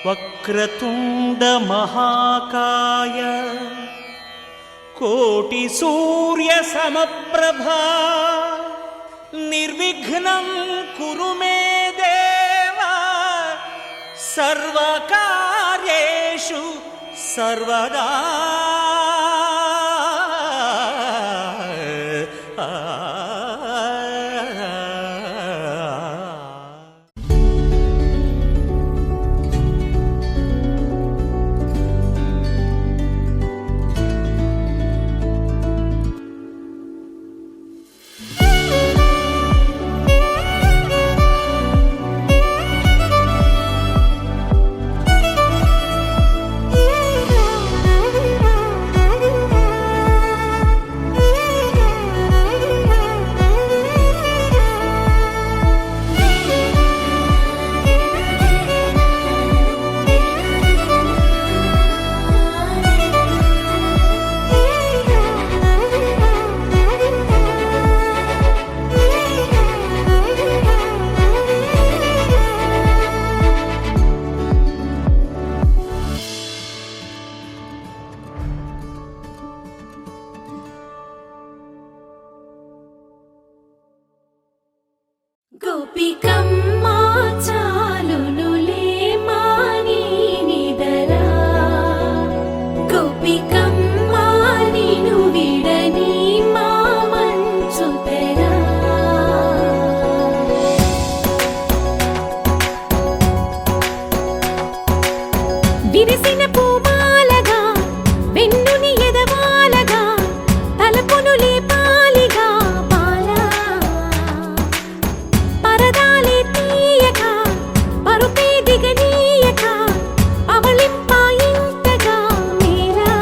వక్రతుండ మహాకాయ కోటి సూర్య సమప్రభా నిర్విఘ్నం కురు మే దేవ సర్వకార్యేషు సర్వదా. గోపికమ్మా చాలునులే మాని నిదరా, గోపికమ్మా నిను విడని మా మంచుతెరా. విరిసిన పూమాలగా వెన్నుని ఎదవాలగా తలపును లేపాలిగా బాలా, పరదాలే తీయక పరుపే దిగనీయక అవళింపాయింతగా మేరా.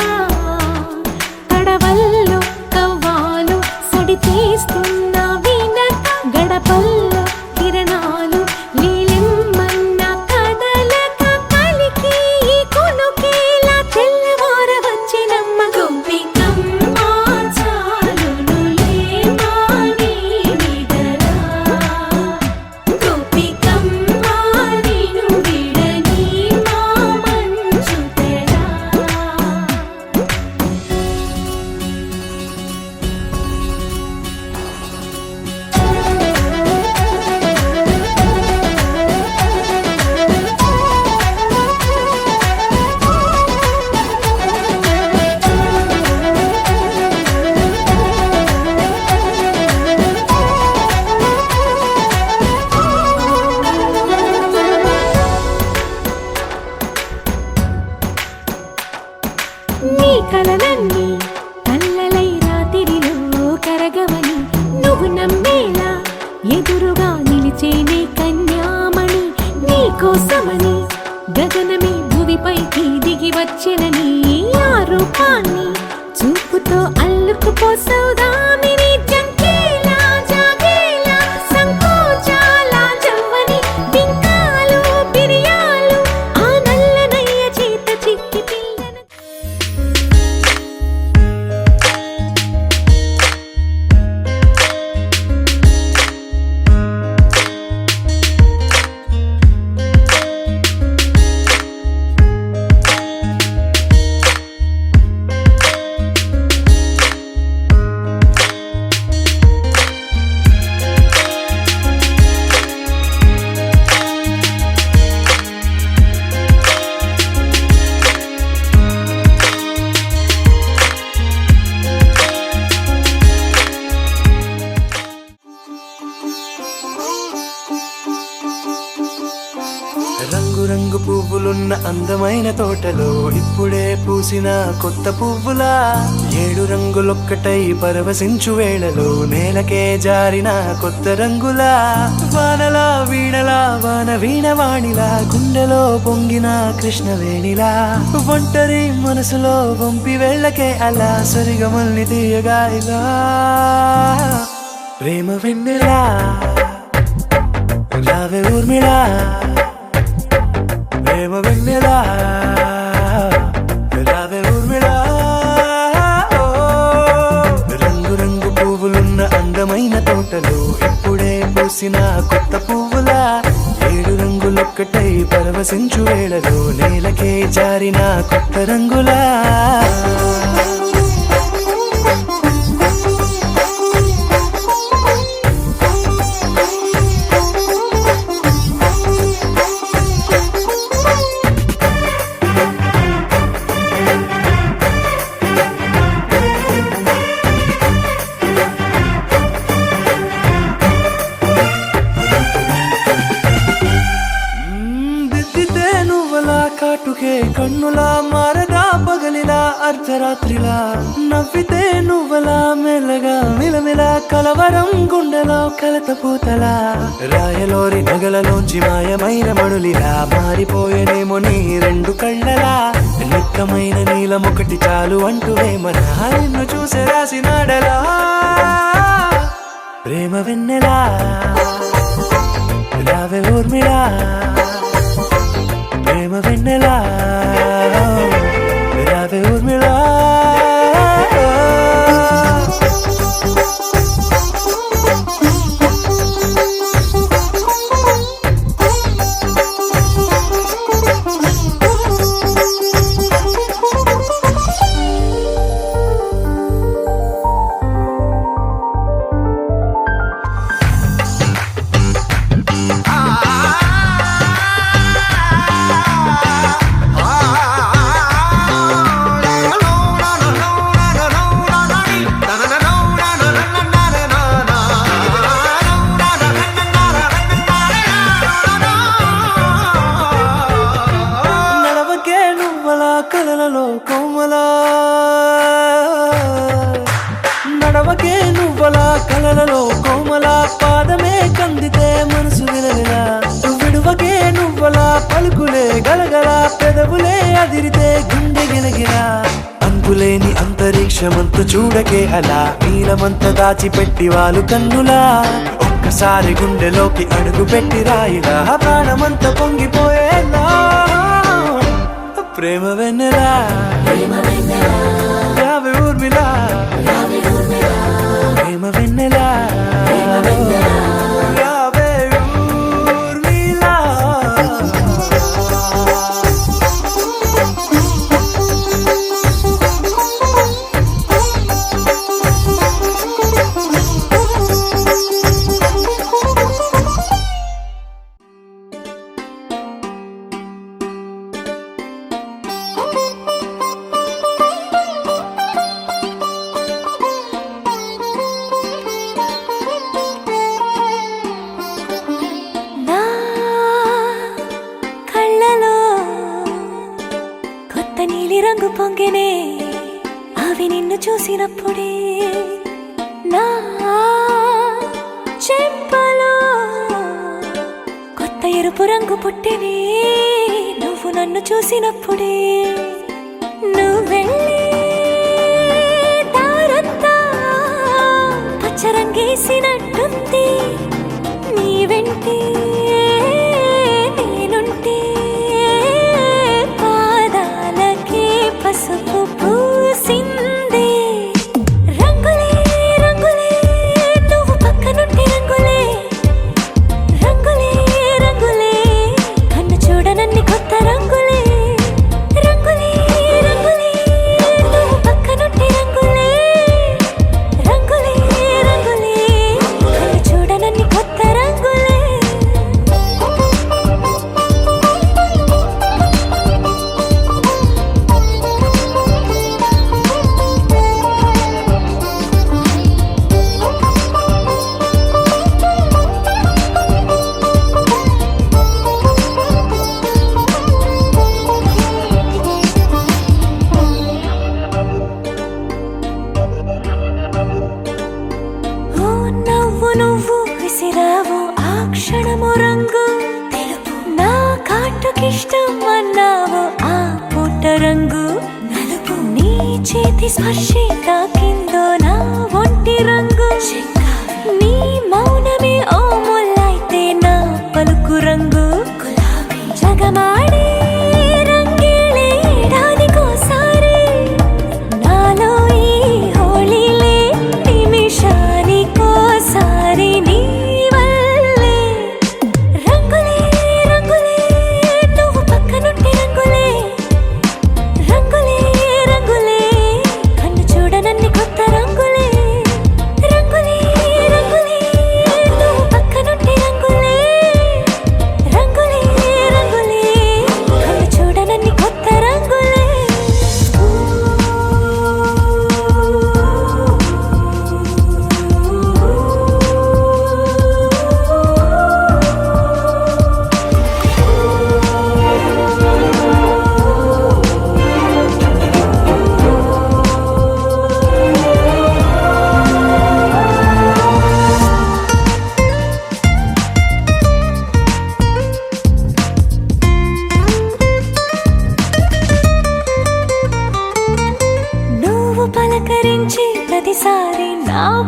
కడవల్లో కవ్వాలు సడి చేస్తున్న వినక గడపల్లో కిరణాలు నీలిమ్మన్న కదలక కలికి ఈ కొనుకేలా తెల్లవార వచ్చినమ్మ. గోపికమ్మా చాలునులే మాని నిదరా, గోపికమ్మా నిను విడని మా మంచుతెరా. నీ కలలన్నీ కల్లలై రాత్రిలో కరగవని నువ్వు నమ్మేలా ఎదురుగా నిలిచేనే కన్యామణి. నీ కోసమని గగనమే భువిపైకి దిగి వచ్చెనని ఆ రూపాన్ని చూపుతో అల్లుకుపోసౌదామిని. జంకేలా జాగేలా సంకోచాల జవ్వని బింకాలు బిరియాలు ఆ నల్లనయ్య చేత చిక్కి పిల్లన. రంగు రంగు పువ్వులున్న అందమైన తోటలో ఇప్పుడే పూసిన కొత్త పువ్వులా, 7 రంగులొక్కటై పరవశించు వేళలో నేలకే జారిన కొత్త రంగులా. వానలా వీణలా వాన వీణవాణిలా గుండెలో పొంగిన కృష్ణవేణిలా, ఒంటరి మనసులో వంపి వెళ్ళకే అలా సరిగమల్ని తీయగా ఇలా. ప్రేమ వెన్నెలా రావే ఊర్మిళా, ప్రేమ వెన్నెలా రావే ఊర్మిళా. రంగు రంగు పువ్వులున్న అందమైన తోటలో ఇప్పుడే పూసిన కొత్త పువ్వులా, 7 రంగులొక్కటై పరవశించు వికసించు వేళలో నేలకే జారిన కొత్త రంగులా దిద్దితే నువ్వలా కాటుకే కన్నులా మారగా పగలిలా అర్ధరాత్రిలా నవ్వితే నువ్వలా మెల్లగా మిలమిలా కలవరం గుండెలో కలతపూతలా రాయలోరి నగలలోంచి మాయమైన మణులిలా మారిపోయేనేమో నీ రెండు కళ్ళలా నిక్కమైన నీలం ఒకటి చాలు అంటూ వేమన నిన్ను చూసే రాసినాడలా ప్రేమ వెన్నెలా రావే ఊర్మిళా ప్రేమ వెన్నెలా రావే ఊర్మిళా కలలలో కోమలా నడవకే నువ్వలా కలలలో కోమలా పాదమే కందితే మనసు విలవిలా విడువకే నువ్వలా పలుకులే గలగల పెదవులే అదిరితే గుండె గిలగిలా అంతులేని అంతరిక్షమంత చూడకే అలా నీలమంత దాచిపెట్టి వాళ్ళు కన్నులా ఒక్కసారి గుండెలోకి అడుగు పెట్టి రాయిలా ప్రాణమంత పొంగిపోయేలా ప్రేమ వెన్నెలా రావే ఊర్మిళా ప్రేమ వెన్నెలా రావే ఊర్మిళా నా కళ్ళలో కొత్త నీలి రంగు పొంగెనే అవి నిన్ను చూసినప్పుడే నా చెంపలో కొత్త ఎరుపు రంగు పుట్టెనే నువ్వు నన్ను చూసినప్పుడే నువ్వెళ్ళే దారంతా పచ్చరంగేసినట్టుంది నీ వెంటే నేనుంటే పాదాలకే పసుపు పూసిందే రంగులే రంగులే నువ్వు పక్కనుంటే రంగులే రంగులే రంగులే కన్ను చూడనన్ని కొత్త రంగులే రంగులే రంగులే నువ్వు పక్కనుంటే రంగులే రంగులే రంగులే కన్ను చూడనన్ని కొత్త రంగులే ఓ నవ్వు నువ్వు విసిరావు ఆ క్షణము రంగు తెలుపు నా కాటుకిష్టం అన్నావు ఆ పూట రంగు నలుపు నీ చేతి స్పర్శే తాకిందో నా ఒంటి రంగు నీ మౌనమే ఓ ముల్లైతే నా పలుకు రంగు గులాబీ జగమాడే రంగేళే ఏడాదికోసారి నాలో ఈ హోళీలే నిమిషానికోసారి నీ వల్లే రంగులే రంగులే నువ్వు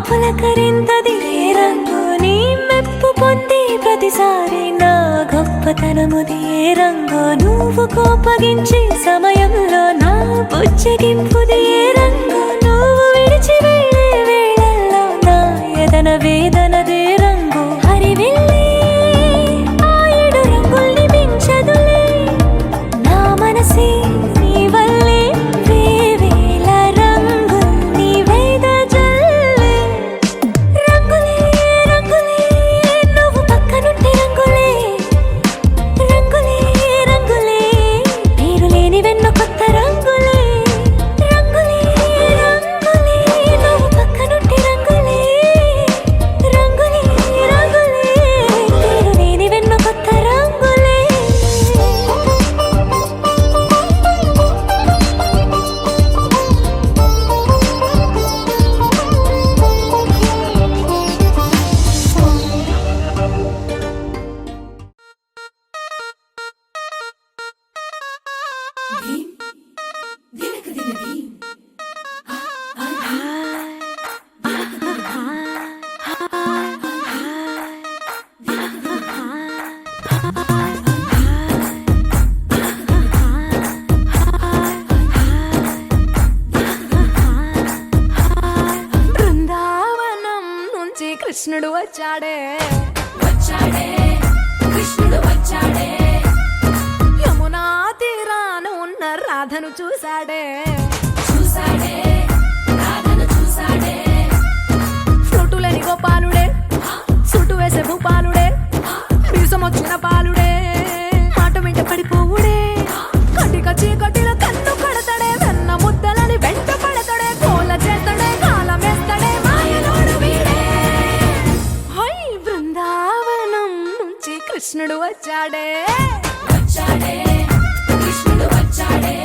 పులకరింతది ఏ రంగు నీ మెప్పు పొంది ప్రతిసారి నా గొప్పతనముది ఏ రంగు నువ్వు కోపగించే సమయంలో నా బుజ్జగింపుది ఏ రంగు నువ్వు విడిచి వెళ్ళే వేళల్లో నా ఎదన వేదనదే రంగు హరివిల్లి ఆ ఏడు రంగుల్ని మించదులే నా మనసే నీ వల్లే వేవేల రంగుల్ని వేదజల్లే రంగులే రంగులే నువ్వు పక్కనుంటే రంగులే రంగులే రంగులే పేరు లేని వెన్న కొత్త రంగులే రంగులే రంగులే నువ్వు పక్కనుంటే రంగులే రంగులే రంగులే పేరు లేని వెన్న కొత్త రంగులే బృందావనం నుంచి కృష్ణుడు వచ్చాడే కృష్ణుడు వచ్చాడే యమునా తీరాన ఉన్న రాధను చూశాడే ఫ్రూటులేని గోపాలుడే సుటు వేసే భూపాలుడే బీసం వచ్చిన పాలుడే మాట వెంట పడిపోవుడే కటిక చీకటిలో కన్ను కడతాడే వెన్న ముద్దలని వెంట పడతాడే కోల చేస్తాడే కాలమేస్తాడే మాయలోడు వీడే హై బృందావనం నుంచి కృష్ణుడు వచ్చాడే కృష్ణుడు వచ్చాడే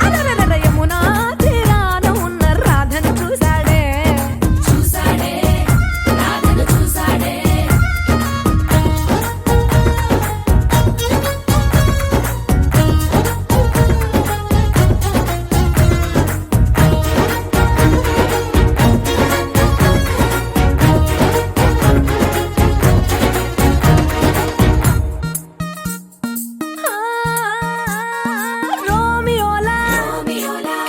అలరల యమునా తీరాన ఉన్న రాధను చూశాడే రాధను చూశాడే రోమియోలా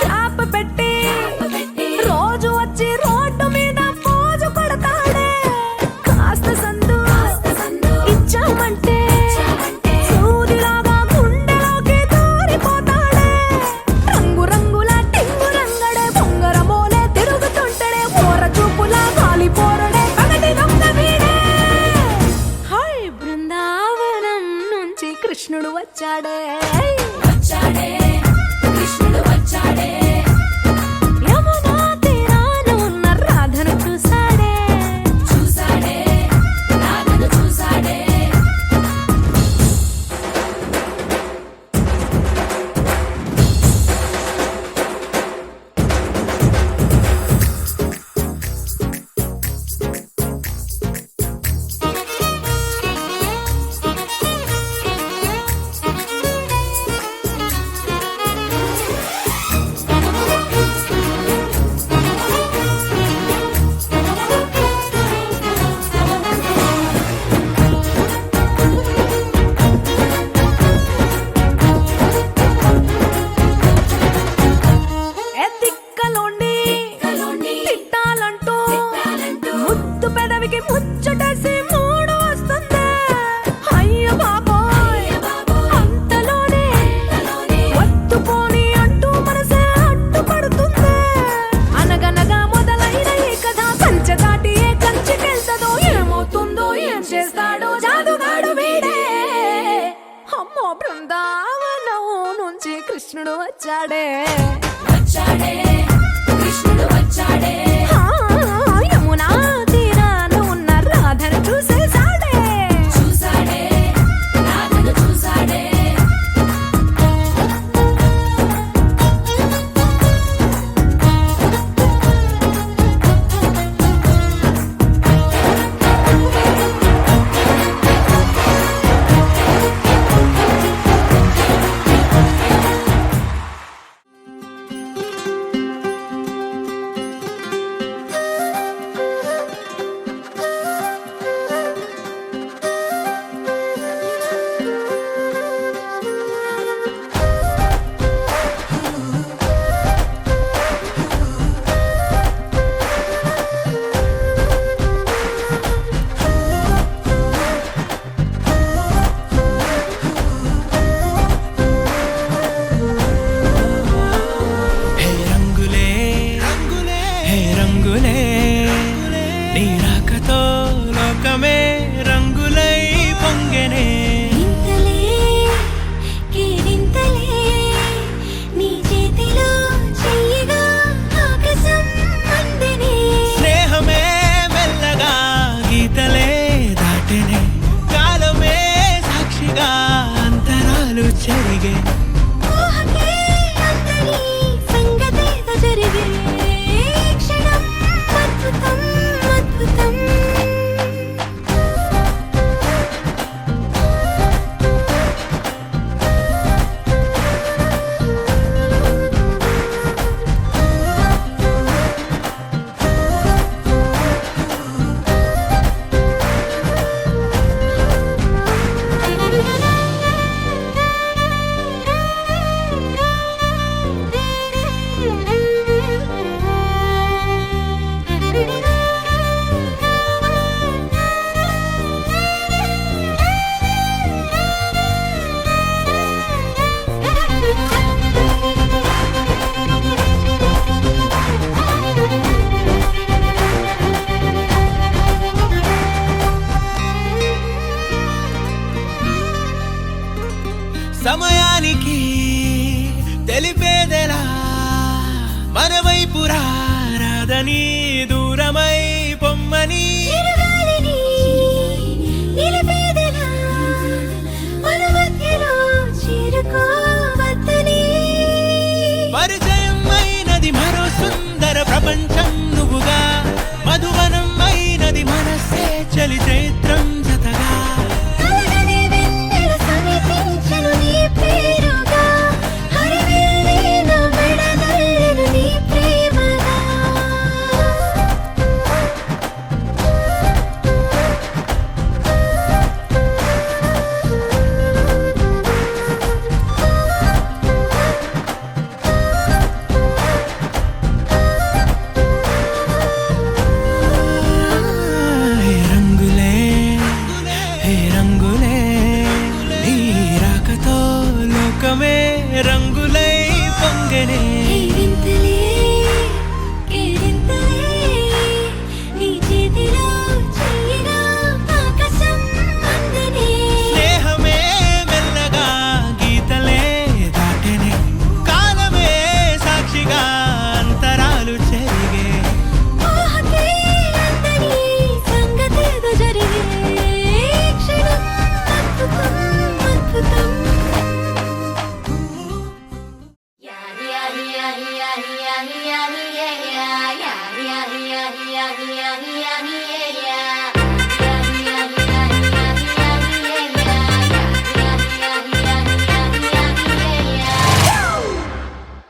క్లాప్ పెట్టి రోజు వచ్చి రోడ్డు మీద పోజు కొడతాడే కాస్త సందు ఇచ్చామంటే సూదిలాగా గుండెలోకి దూరిపోతాడే రంగు రంగుల టింగు రంగడే బొంగరమోలే తిరుగుతుంటాడే ఓర చూపులా కాలిపోరడే పగటి దొంగ వీడే హై బృందావనం నుంచి కృష్ణుడు వచ్చాడే కృష్ణుడు వచ్చాడే యమునా తీరాన ఉన్న రాధను చూశాడే రాధను చూశాడే తిక్కలోండి తిట్టాలంటూ ముద్దు పెదవికి ముచ్చటేసి మూడు వస్తుంది అయ్య బాబోయ్ అంతలోనే ఒత్తుకోని అంటూ మనసే అడ్డుపడుతుంది అనగనగా మొదలైన ఈ కథ కంచె దాటి ఏ కంచెకెళ్తదో ఏమవుతుందో ఏం చేస్తాడో జాదుగాడు వీడే అమ్మో బృందావనం నుంచి కృష్ణుడు వచ్చాడే కృష్ణుడు వచ్చాడే యమునా తీరాన ఉన్న రాధను చూసేశాడే రాధను చూశాడే చెరిగే ఊహకే అందని సంగతేదో జరిగే క్షణం అద్భుతం అద్భుతం సమయానికి తెలిపేదెలా మన వైపు రాదని దూరమై పొమ్మని చిరుగాలిని నిలిపేదెలా మన మధ్యలో చేరుకోవద్దని పరిచయం అయినది మరో సుందర ప్రపంచం నువ్వుగా మధువనం అయినది మనసే చలి చైత్రం జతగా కలగని వెన్నెల సమీపించను నీ పేరుగా హరివెల్లి నా మెడనల్లెను నీ ప్రేమగా హే రంగులే హే రంగులే నీ రాకతో లోకమే రంగులై పొంగనే ఈ వింతలే కేరింతలే నీ చేతిలో చెయ్యిగా ఆకాశం అందనే స్నేహమే మెల్లగా గీతలే దాటెనే కాలమే సాక్షిగా అంతరాలు చెరిగే ఊహకే అందని సంగతేదో జరిగే క్షణం అద్భుతం అద్భుతం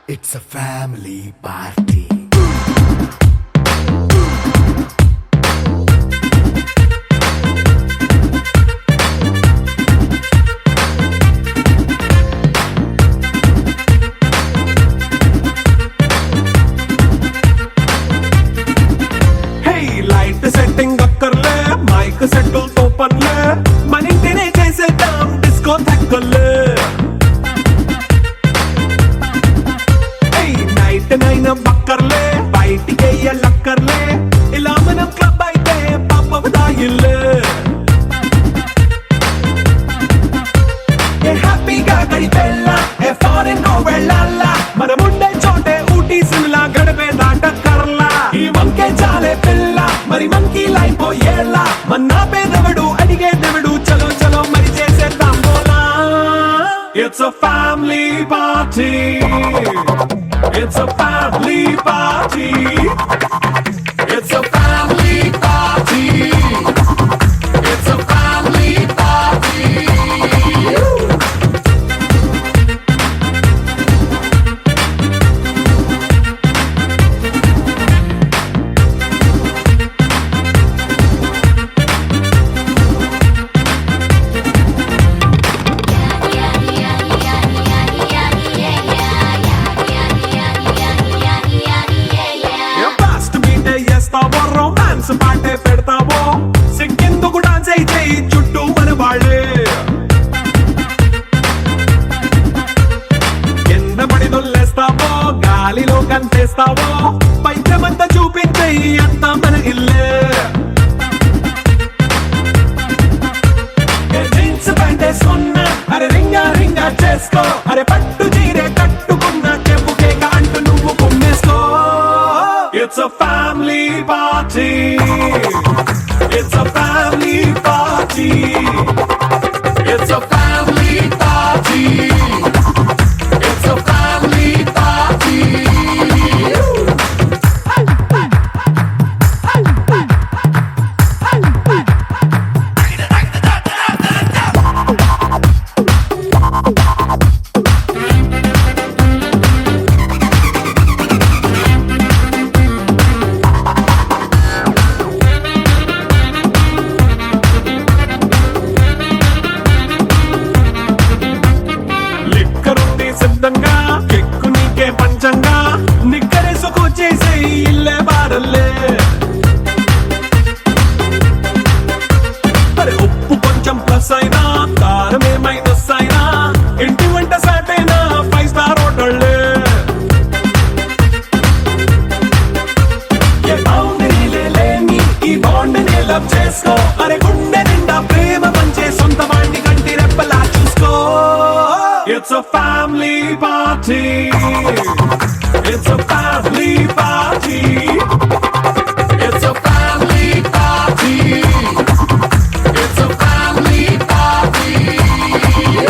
It's a family party. Hey, light setting అక్కర్లే మైక్ సెట్టుల్ తో పనులే మన ఇంటినే చేసేద్దాం డిస్కో థక్కర్లే నైట్ నైన్ బక్కర్లే బయటికి లక్కర్లే ఇలా మనం క్లబ్ అయితే పాపదాయిల్లే హ్యాపీగా గడిపెళ్ళ ఏ ఫారెన్ నో వెళ్ళాల మనం ఉండే చోటే ఊటీ సిమ్లా గడిపే దాటక్కర్లా ఈ వంకే చాలే పిల్ల మరి మంకీ లైఫ్ ఏళ్ళ మన్నా పేదవడు అడిగేదెవడు చలో చలో మరి చేసేద్దాం బోలా it's a family party. It's a family party. It's a family party. It's a family party. Fast beat చేస్తావో రొమాన్స్ పాటే పెడతావో సిక్కిందుకు డాన్స్ అయితే చుట్టూ మన వాళ్ళే కింద పడి దొల్లేస్తావో గాలిలో కంటేస్తావో పైచమంతా చూపించే అంతా మన ఇల్లే జీన్స్ ప్యాంట్ వేసుకున్నా అరే రింగా రింగా చేసుకో అరే పట్టు చీరే కట్టుకున్న చెప్పుకే అంటూ నువ్వు కుమ్మేసుకో It's a family party. It's a family party. It's a family party. It's a family party. It's a family party. It's a family party. It's a family party.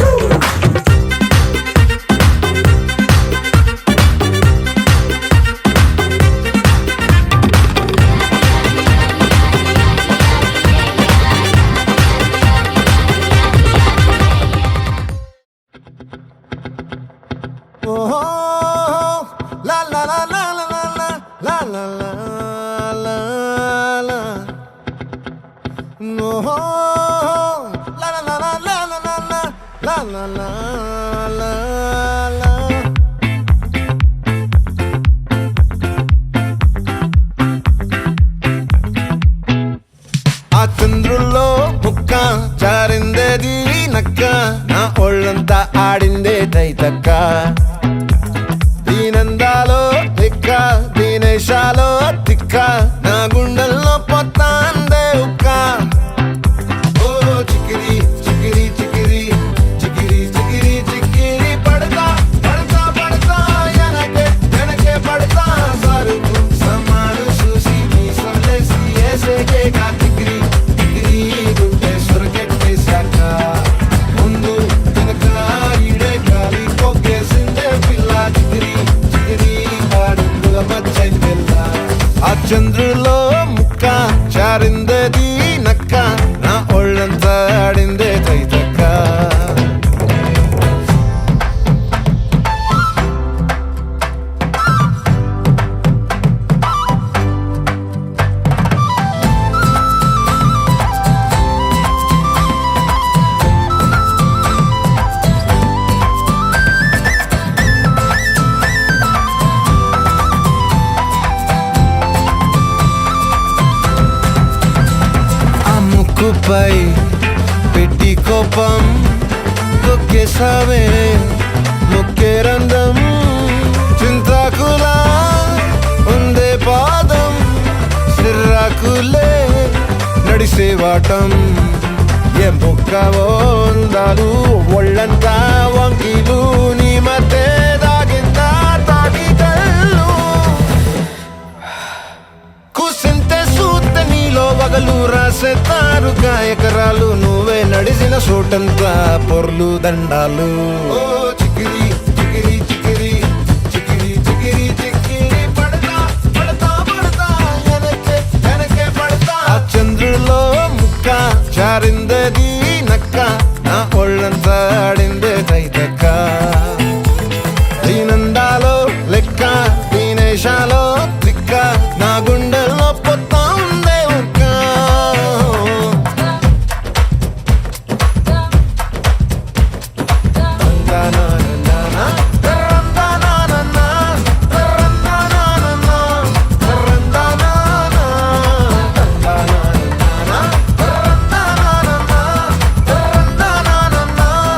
Oh, la la la la la la la la la la la. No, la la la la la la la la la la la la. ఆ చంద్రుల్లో ముక్క జారిందేది నక్క నా ఒళ్ళంతా ఆడిందే తైతక్క దీనందాలో తిక్క దీనేశాలో తిక్క నా గుండెల్లో పొత్తాందే ఉక్క ఓ చికిరి చికిరి చికిరి చికిరి చికిరి చికిరి పడతా పడతా పడతా ఎనకే ఎనకే పడతా సరుకు సమారు చూసి మీ సొల్లేసి ఏసేకే కా చికిరి చికిరి గుండె సొరకెట్టేశాక ముందు వెనక ఈడే గాలి కొక్కేసిందే పిల్ల చికిరి చికిరి ఆడుగుల మచ్చైందెల్ల ఆ చంద్రులో ముక్క చారిందేది నక్క నా ఒళ్ళంతా ఆడిందే తైతక్క ఆ ముక్కుపై పెట్టి కోపం తొక్కేసావే ముక్కే రంధం చింతాకులా ఉందే పాదం సిర్రాకులే నడిసేవాటం ఏ ముక్కవో అందాలు ఒళ్ళంతా వంకీలు నీ మధ్య దాగిందా తాగి కళ్ళు కుసింతే సూత్తే నీలో వగలు రాసేతారు గాయకరాలు నువ్వే నడిసిన చోటంతా పొర్లు దండాలు ఓ చికిరి చికిరి చికిరి చికిరి చికిరి చికిరి పడతా పడతా పడతా ఎనకే ఎనకే పడతా ఆ చంద్రులో ముక్క చారిందేది నక్క నా ఒళ్ళంతా ఆడిందే తైతక్క దీనందాలో లెక్క దీనేశాలో తిక్క నా గుండెల్లో పొత్తా ఉందే ఉక్క రందానానానా, రందానానానా, రందానానానా, రందానానా, రందానానానా, రందానానానా.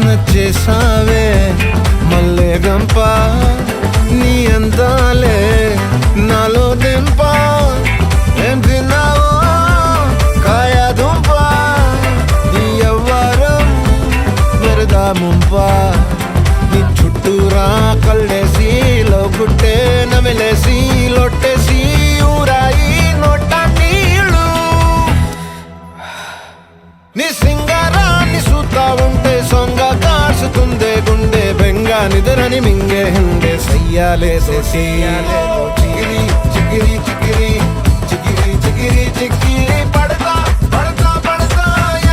నచ్చేసావే మల్లె గంప నీ అందాలే నాలో దింప ఏం తిన్నావో కాయ దుంప నీ ఎవ్వరం వెరదా ముంప నీ చుట్టూరా కళ్ళేసి లోగుట్టే నమిలేసి లొట్టేసి ఊరాయి నోట నీళ్ళు నీ సింగారాన్ని చూస్తా ఉంటే సొంగ కాసుతుందే గుండె బెంగ నిద్రని మింగే హండే సయ్యాలే సయ్యాలే చిగిరి చిగిరి చిగిరి చిగిరి చిగిరి చిగిరి పడతా పడతా పడతా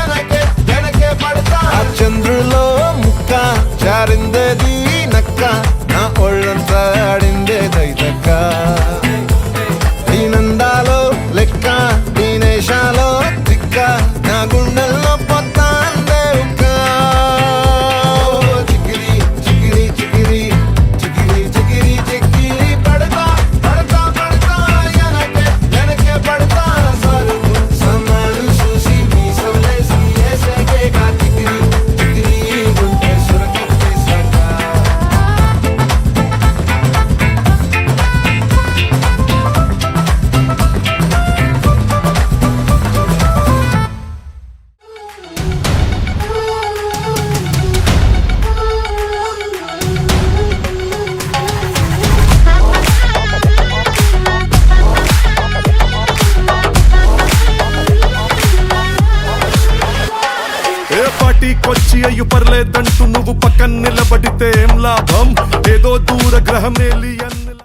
ఎనకే ఎనకే పడతా ఆ చంద్రులో ముక్క చారిందేది నక్క నా ఒళ్ళంతా ఆడిందే తైతక్క దీనందాలో లెక్క దీనేశాలో తిక్క నా గుండెల్లో పొత్తాందే ఉక్క చికిరి చికిరి చికిరి చికిరి చికిరి చికిరి పడతా పడతా పడతా పర్లేదంటూ నువ్వు పక్కన నిలబడితే ఏం లాభం ఏదో దూర గ్రహం ఏలియన్